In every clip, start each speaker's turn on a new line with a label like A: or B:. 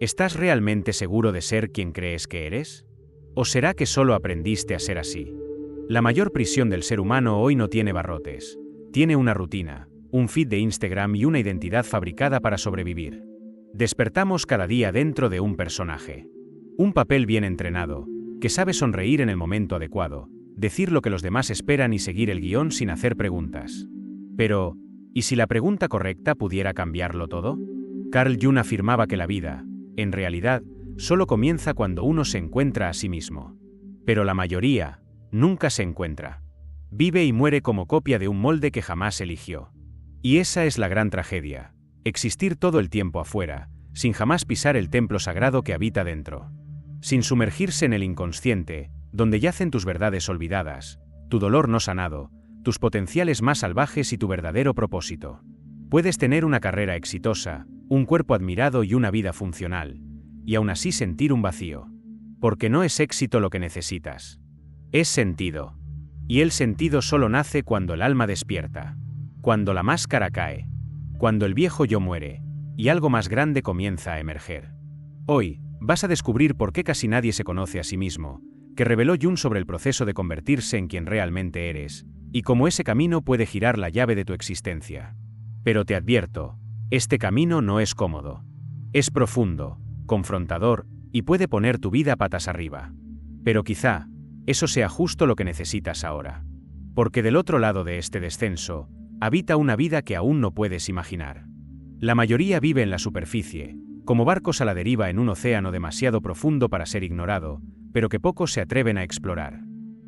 A: ¿Estás realmente seguro de ser quien crees que eres? ¿O será que solo aprendiste a ser así? La mayor prisión del ser humano hoy no tiene barrotes. Tiene una rutina, un feed de Instagram y una identidad fabricada para sobrevivir. Despertamos cada día dentro de un personaje. Un papel bien entrenado, que sabe sonreír en el momento adecuado, decir lo que los demás esperan y seguir el guión sin hacer preguntas. Pero, ¿y si la pregunta correcta pudiera cambiarlo todo? Carl Jung afirmaba que la vida, en realidad, solo comienza cuando uno se encuentra a sí mismo. Pero la mayoría, nunca se encuentra. Vive y muere como copia de un molde que jamás eligió. Y esa es la gran tragedia, existir todo el tiempo afuera, sin jamás pisar el templo sagrado que habita dentro. Sin sumergirse en el inconsciente, donde yacen tus verdades olvidadas, tu dolor no sanado, tus potenciales más salvajes y tu verdadero propósito. Puedes tener una carrera exitosa, un cuerpo admirado y una vida funcional, y aún así sentir un vacío. Porque no es éxito lo que necesitas. Es sentido. Y el sentido solo nace cuando el alma despierta. Cuando la máscara cae. Cuando el viejo yo muere, y algo más grande comienza a emerger. Hoy, vas a descubrir por qué casi nadie se conoce a sí mismo, que reveló Jung sobre el proceso de convertirse en quien realmente eres, y cómo ese camino puede girar la llave de tu existencia. Pero te advierto, este camino no es cómodo. Es profundo, confrontador, y puede poner tu vida patas arriba. Pero quizá, eso sea justo lo que necesitas ahora. Porque del otro lado de este descenso, habita una vida que aún no puedes imaginar. La mayoría vive en la superficie, como barcos a la deriva en un océano demasiado profundo para ser ignorado, pero que pocos se atreven a explorar.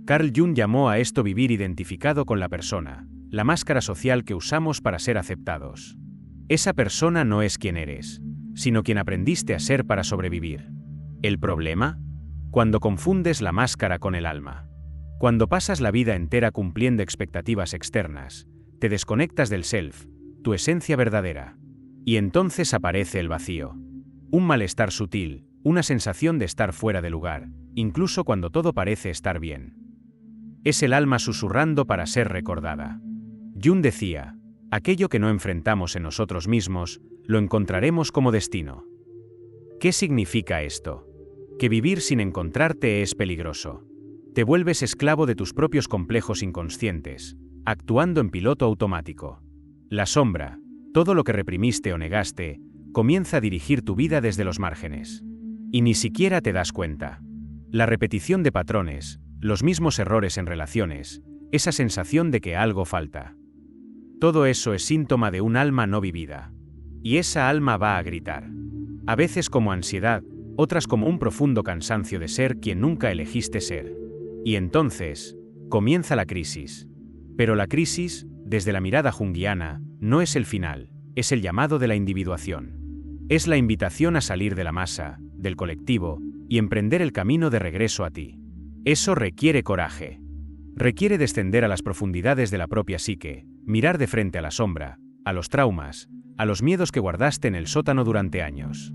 A: Carl Jung llamó a esto vivir identificado con la persona, la máscara social que usamos para ser aceptados. Esa persona no es quien eres, sino quien aprendiste a ser para sobrevivir. ¿El problema? Cuando confundes la máscara con el alma. Cuando pasas la vida entera cumpliendo expectativas externas, te desconectas del self, tu esencia verdadera. Y entonces aparece el vacío. Un malestar sutil, una sensación de estar fuera de lugar, incluso cuando todo parece estar bien. Es el alma susurrando para ser recordada. Jung decía, aquello que no enfrentamos en nosotros mismos, lo encontraremos como destino. ¿Qué significa esto? Que vivir sin encontrarte es peligroso. Te vuelves esclavo de tus propios complejos inconscientes, actuando en piloto automático. La sombra, todo lo que reprimiste o negaste, comienza a dirigir tu vida desde los márgenes. Y ni siquiera te das cuenta. La repetición de patrones, los mismos errores en relaciones, esa sensación de que algo falta. Todo eso es síntoma de un alma no vivida. Y esa alma va a gritar. A veces como ansiedad, otras como un profundo cansancio de ser quien nunca elegiste ser. Y entonces, comienza la crisis. Pero la crisis, desde la mirada junguiana, no es el final, es el llamado de la individuación. Es la invitación a salir de la masa, del colectivo, y emprender el camino de regreso a ti. Eso requiere coraje. Requiere descender a las profundidades de la propia psique, mirar de frente a la sombra, a los traumas, a los miedos que guardaste en el sótano durante años.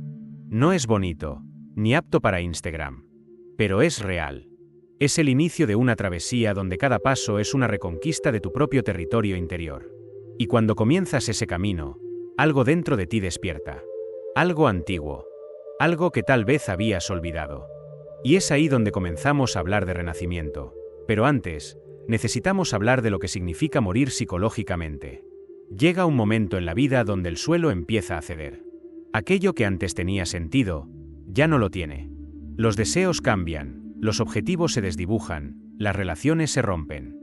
A: No es bonito, ni apto para Instagram. Pero es real. Es el inicio de una travesía donde cada paso es una reconquista de tu propio territorio interior. Y cuando comienzas ese camino, algo dentro de ti despierta. Algo antiguo. Algo que tal vez habías olvidado. Y es ahí donde comenzamos a hablar de renacimiento. Pero antes, necesitamos hablar de lo que significa morir psicológicamente. Llega un momento en la vida donde el suelo empieza a ceder. Aquello que antes tenía sentido, ya no lo tiene. Los deseos cambian, los objetivos se desdibujan, las relaciones se rompen.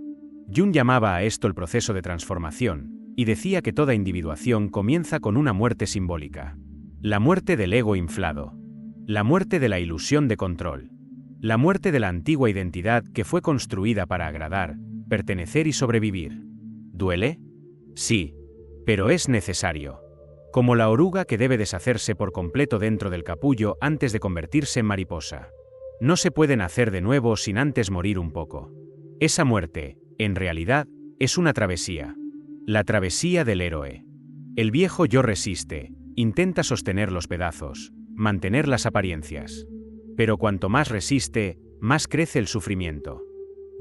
A: Jung llamaba a esto el proceso de transformación, y decía que toda individuación comienza con una muerte simbólica. La muerte del ego inflado. La muerte de la ilusión de control. La muerte de la antigua identidad que fue construida para agradar, pertenecer y sobrevivir. ¿Duele? Sí, pero es necesario. Como la oruga que debe deshacerse por completo dentro del capullo antes de convertirse en mariposa. No se puede nacer de nuevo sin antes morir un poco. Esa muerte, en realidad, es una travesía. La travesía del héroe. El viejo yo resiste, intenta sostener los pedazos, mantener las apariencias. Pero cuanto más resiste, más crece el sufrimiento.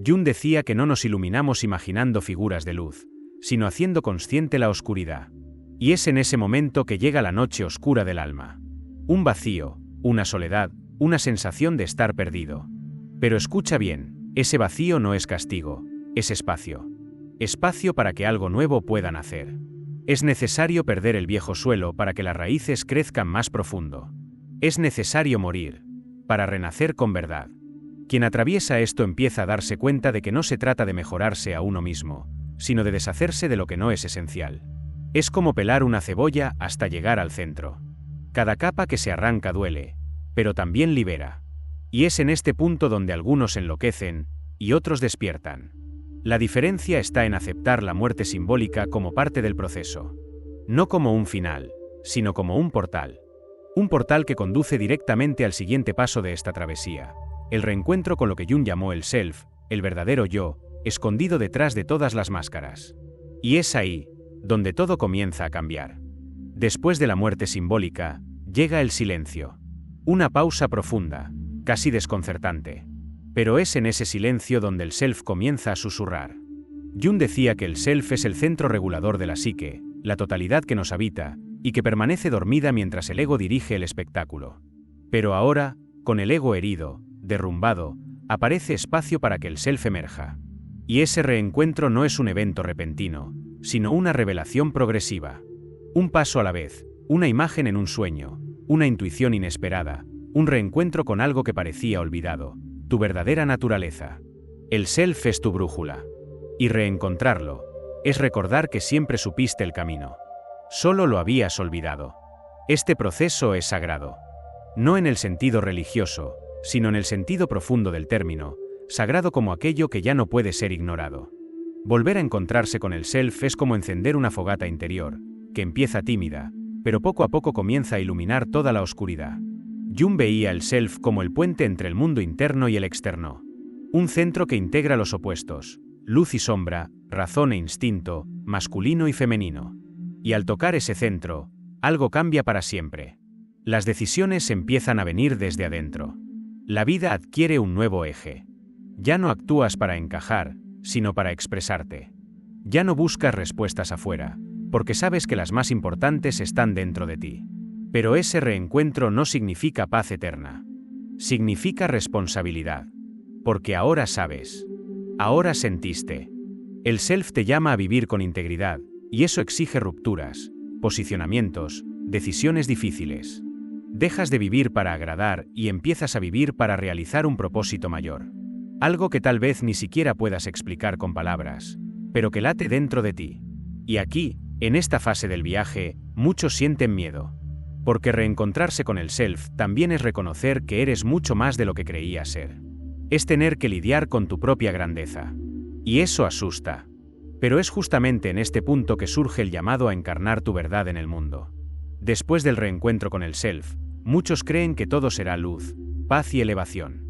A: Jung decía que no nos iluminamos imaginando figuras de luz, sino haciendo consciente la oscuridad. Y es en ese momento que llega la noche oscura del alma. Un vacío, una soledad, una sensación de estar perdido. Pero escucha bien, ese vacío no es castigo, es espacio. Espacio para que algo nuevo pueda nacer. Es necesario perder el viejo suelo para que las raíces crezcan más profundo. Es necesario morir, para renacer con verdad. Quien atraviesa esto empieza a darse cuenta de que no se trata de mejorarse a uno mismo, sino de deshacerse de lo que no es esencial. Es como pelar una cebolla hasta llegar al centro. Cada capa que se arranca duele, pero también libera. Y es en este punto donde algunos enloquecen y otros despiertan. La diferencia está en aceptar la muerte simbólica como parte del proceso. No como un final, sino como un portal. Un portal que conduce directamente al siguiente paso de esta travesía, el reencuentro con lo que Jung llamó el self, el verdadero yo, escondido detrás de todas las máscaras. Y es ahí donde todo comienza a cambiar. Después de la muerte simbólica, llega el silencio. Una pausa profunda, casi desconcertante. Pero es en ese silencio donde el self comienza a susurrar. Jung decía que el self es el centro regulador de la psique, la totalidad que nos habita, y que permanece dormida mientras el ego dirige el espectáculo. Pero ahora, con el ego herido, derrumbado, aparece espacio para que el self emerja. Y ese reencuentro no es un evento repentino, sino una revelación progresiva. Un paso a la vez, una imagen en un sueño, una intuición inesperada, un reencuentro con algo que parecía olvidado, tu verdadera naturaleza. El self es tu brújula. Y reencontrarlo es recordar que siempre supiste el camino. Solo lo habías olvidado. Este proceso es sagrado. No en el sentido religioso, sino en el sentido profundo del término, sagrado como aquello que ya no puede ser ignorado. Volver a encontrarse con el self es como encender una fogata interior, que empieza tímida, pero poco a poco comienza a iluminar toda la oscuridad. Jung veía el self como el puente entre el mundo interno y el externo. Un centro que integra los opuestos, luz y sombra, razón e instinto, masculino y femenino. Y al tocar ese centro, algo cambia para siempre. Las decisiones empiezan a venir desde adentro. La vida adquiere un nuevo eje. Ya no actúas para encajar, sino para expresarte. Ya no buscas respuestas afuera, porque sabes que las más importantes están dentro de ti. Pero ese reencuentro no significa paz eterna. Significa responsabilidad. Porque ahora sabes. Ahora sentiste. El self te llama a vivir con integridad, y eso exige rupturas, posicionamientos, decisiones difíciles. Dejas de vivir para agradar y empiezas a vivir para realizar un propósito mayor. Algo que tal vez ni siquiera puedas explicar con palabras, pero que late dentro de ti. Y aquí, en esta fase del viaje, muchos sienten miedo. Porque reencontrarse con el self también es reconocer que eres mucho más de lo que creías ser. Es tener que lidiar con tu propia grandeza. Y eso asusta. Pero es justamente en este punto que surge el llamado a encarnar tu verdad en el mundo. Después del reencuentro con el self, muchos creen que todo será luz, paz y elevación.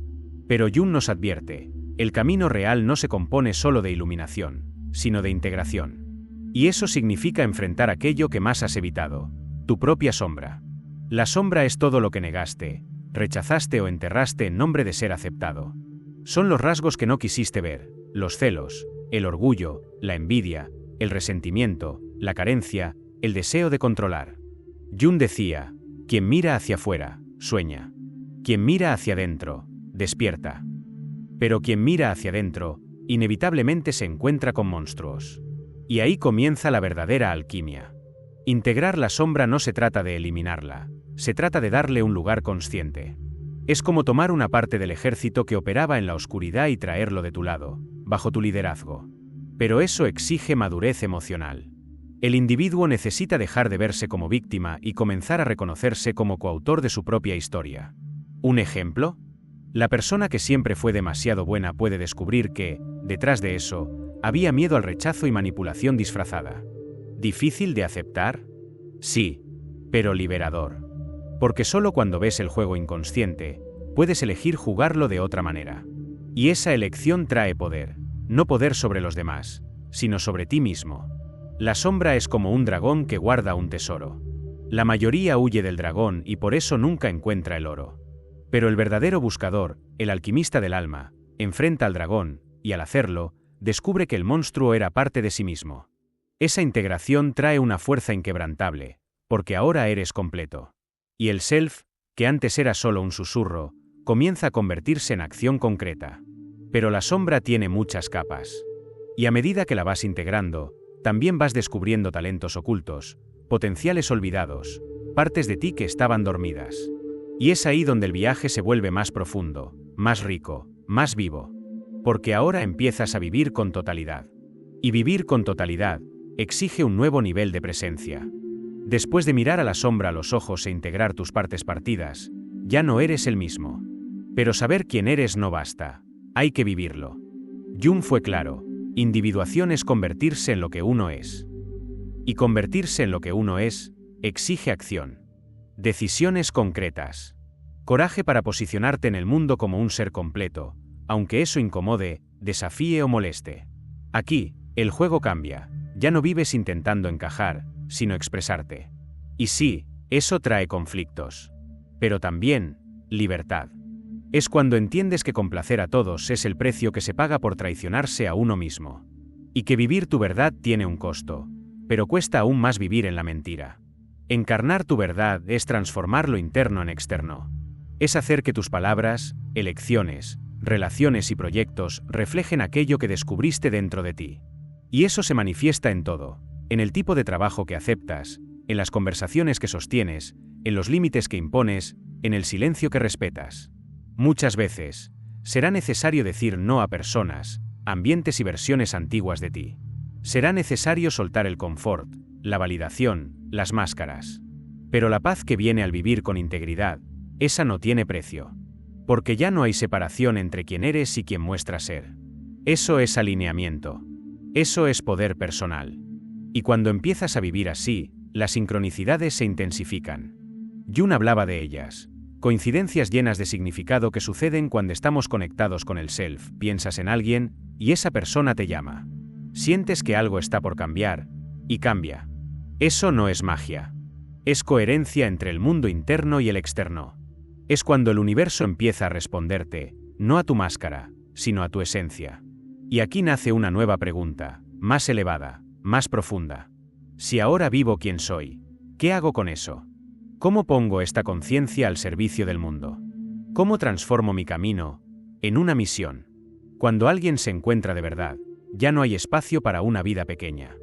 A: Pero Jung nos advierte, el camino real no se compone solo de iluminación, sino de integración. Y eso significa enfrentar aquello que más has evitado, tu propia sombra. La sombra es todo lo que negaste, rechazaste o enterraste en nombre de ser aceptado. Son los rasgos que no quisiste ver, los celos, el orgullo, la envidia, el resentimiento, la carencia, el deseo de controlar. Jung decía, quien mira hacia afuera, sueña. Quien mira hacia adentro, despierta. Pero quien mira hacia adentro, inevitablemente se encuentra con monstruos. Y ahí comienza la verdadera alquimia. Integrar la sombra no se trata de eliminarla, se trata de darle un lugar consciente. Es como tomar una parte del ejército que operaba en la oscuridad y traerlo de tu lado, bajo tu liderazgo. Pero eso exige madurez emocional. El individuo necesita dejar de verse como víctima y comenzar a reconocerse como coautor de su propia historia. ¿Un ejemplo? La persona que siempre fue demasiado buena puede descubrir que, detrás de eso, había miedo al rechazo y manipulación disfrazada. ¿Difícil de aceptar? Sí, pero liberador. Porque solo cuando ves el juego inconsciente, puedes elegir jugarlo de otra manera. Y esa elección trae poder, no poder sobre los demás, sino sobre ti mismo. La sombra es como un dragón que guarda un tesoro. La mayoría huye del dragón y por eso nunca encuentra el oro. Pero el verdadero buscador, el alquimista del alma, enfrenta al dragón, y al hacerlo, descubre que el monstruo era parte de sí mismo. Esa integración trae una fuerza inquebrantable, porque ahora eres completo. Y el self, que antes era solo un susurro, comienza a convertirse en acción concreta. Pero la sombra tiene muchas capas. Y a medida que la vas integrando, también vas descubriendo talentos ocultos, potenciales olvidados, partes de ti que estaban dormidas. Y es ahí donde el viaje se vuelve más profundo, más rico, más vivo. Porque ahora empiezas a vivir con totalidad. Y vivir con totalidad exige un nuevo nivel de presencia. Después de mirar a la sombra a los ojos e integrar tus partes partidas, ya no eres el mismo. Pero saber quién eres no basta, hay que vivirlo. Jung fue claro, individuación es convertirse en lo que uno es. Y convertirse en lo que uno es, exige acción. Decisiones concretas. Coraje para posicionarte en el mundo como un ser completo, aunque eso incomode, desafíe o moleste. Aquí, el juego cambia, ya no vives intentando encajar, sino expresarte. Y sí, eso trae conflictos. Pero también, libertad. Es cuando entiendes que complacer a todos es el precio que se paga por traicionarse a uno mismo. Y que vivir tu verdad tiene un costo, pero cuesta aún más vivir en la mentira. Encarnar tu verdad es transformar lo interno en externo. Es hacer que tus palabras, elecciones, relaciones y proyectos reflejen aquello que descubriste dentro de ti. Y eso se manifiesta en todo, en el tipo de trabajo que aceptas, en las conversaciones que sostienes, en los límites que impones, en el silencio que respetas. Muchas veces, será necesario decir no a personas, ambientes y versiones antiguas de ti. Será necesario soltar el confort, la validación, las máscaras. Pero la paz que viene al vivir con integridad, esa no tiene precio. Porque ya no hay separación entre quien eres y quien muestras ser. Eso es alineamiento. Eso es poder personal. Y cuando empiezas a vivir así, las sincronicidades se intensifican. Jung hablaba de ellas. Coincidencias llenas de significado que suceden cuando estamos conectados con el self. Piensas en alguien, y esa persona te llama. Sientes que algo está por cambiar, y cambia. Eso no es magia. Es coherencia entre el mundo interno y el externo. Es cuando el universo empieza a responderte, no a tu máscara, sino a tu esencia. Y aquí nace una nueva pregunta, más elevada, más profunda. Si ahora vivo quien soy, ¿qué hago con eso? ¿Cómo pongo esta conciencia al servicio del mundo? ¿Cómo transformo mi camino en una misión? Cuando alguien se encuentra de verdad, ya no hay espacio para una vida pequeña.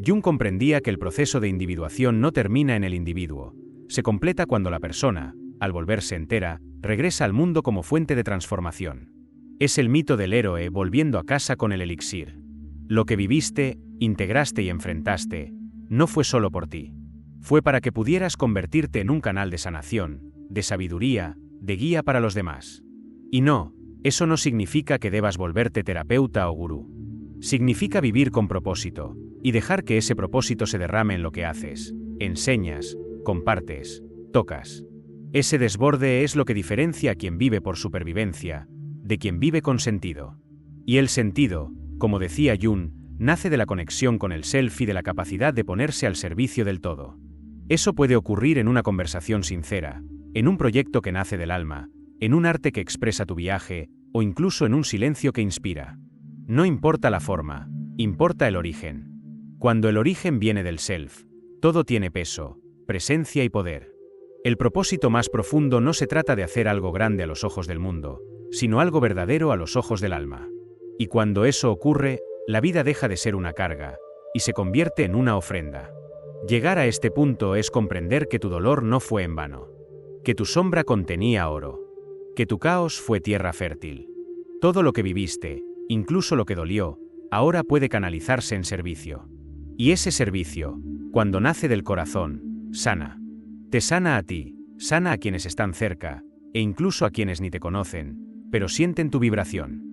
A: Jung comprendía que el proceso de individuación no termina en el individuo, se completa cuando la persona, al volverse entera, regresa al mundo como fuente de transformación. Es el mito del héroe volviendo a casa con el elixir. Lo que viviste, integraste y enfrentaste, no fue solo por ti. Fue para que pudieras convertirte en un canal de sanación, de sabiduría, de guía para los demás. Y no, eso no significa que debas volverte terapeuta o gurú. Significa vivir con propósito, y dejar que ese propósito se derrame en lo que haces, enseñas, compartes, tocas. Ese desborde es lo que diferencia a quien vive por supervivencia, de quien vive con sentido. Y el sentido, como decía Jung, nace de la conexión con el self y de la capacidad de ponerse al servicio del todo. Eso puede ocurrir en una conversación sincera, en un proyecto que nace del alma, en un arte que expresa tu viaje, o incluso en un silencio que inspira. No importa la forma, importa el origen. Cuando el origen viene del self, todo tiene peso, presencia y poder. El propósito más profundo no se trata de hacer algo grande a los ojos del mundo, sino algo verdadero a los ojos del alma. Y cuando eso ocurre, la vida deja de ser una carga, y se convierte en una ofrenda. Llegar a este punto es comprender que tu dolor no fue en vano, que tu sombra contenía oro, que tu caos fue tierra fértil. Todo lo que viviste, incluso lo que dolió, ahora puede canalizarse en servicio. Y ese servicio, cuando nace del corazón, sana. Te sana a ti, sana a quienes están cerca, e incluso a quienes ni te conocen, pero sienten tu vibración.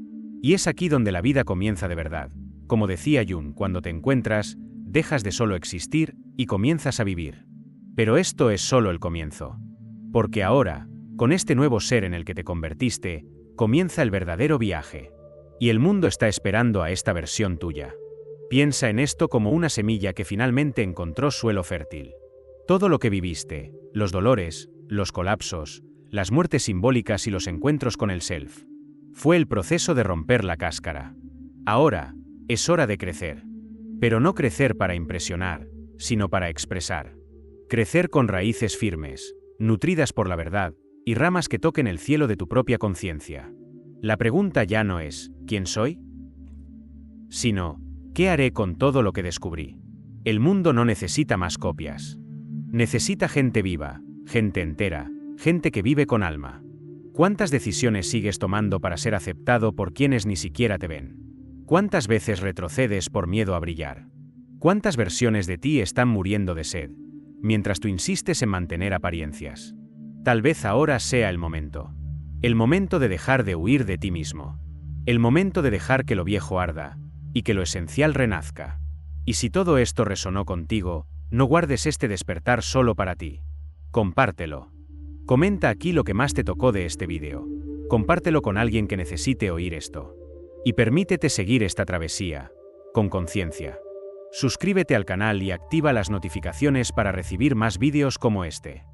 A: Y es aquí donde la vida comienza de verdad. Como decía Jung, cuando te encuentras, dejas de solo existir y comienzas a vivir. Pero esto es solo el comienzo. Porque ahora, con este nuevo ser en el que te convertiste, comienza el verdadero viaje. Y el mundo está esperando a esta versión tuya. Piensa en esto como una semilla que finalmente encontró suelo fértil. Todo lo que viviste, los dolores, los colapsos, las muertes simbólicas y los encuentros con el self, fue el proceso de romper la cáscara. Ahora, es hora de crecer. Pero no crecer para impresionar, sino para expresar. Crecer con raíces firmes, nutridas por la verdad, y ramas que toquen el cielo de tu propia conciencia. La pregunta ya no es ¿quién soy?, sino ¿qué haré con todo lo que descubrí? El mundo no necesita más copias. Necesita gente viva, gente entera, gente que vive con alma. ¿Cuántas decisiones sigues tomando para ser aceptado por quienes ni siquiera te ven? ¿Cuántas veces retrocedes por miedo a brillar? ¿Cuántas versiones de ti están muriendo de sed, mientras tú insistes en mantener apariencias? Tal vez ahora sea el momento. El momento de dejar de huir de ti mismo. El momento de dejar que lo viejo arda, y que lo esencial renazca. Y si todo esto resonó contigo, no guardes este despertar solo para ti. Compártelo. Comenta aquí lo que más te tocó de este vídeo. Compártelo con alguien que necesite oír esto. Y permítete seguir esta travesía, con conciencia. Suscríbete al canal y activa las notificaciones para recibir más vídeos como este.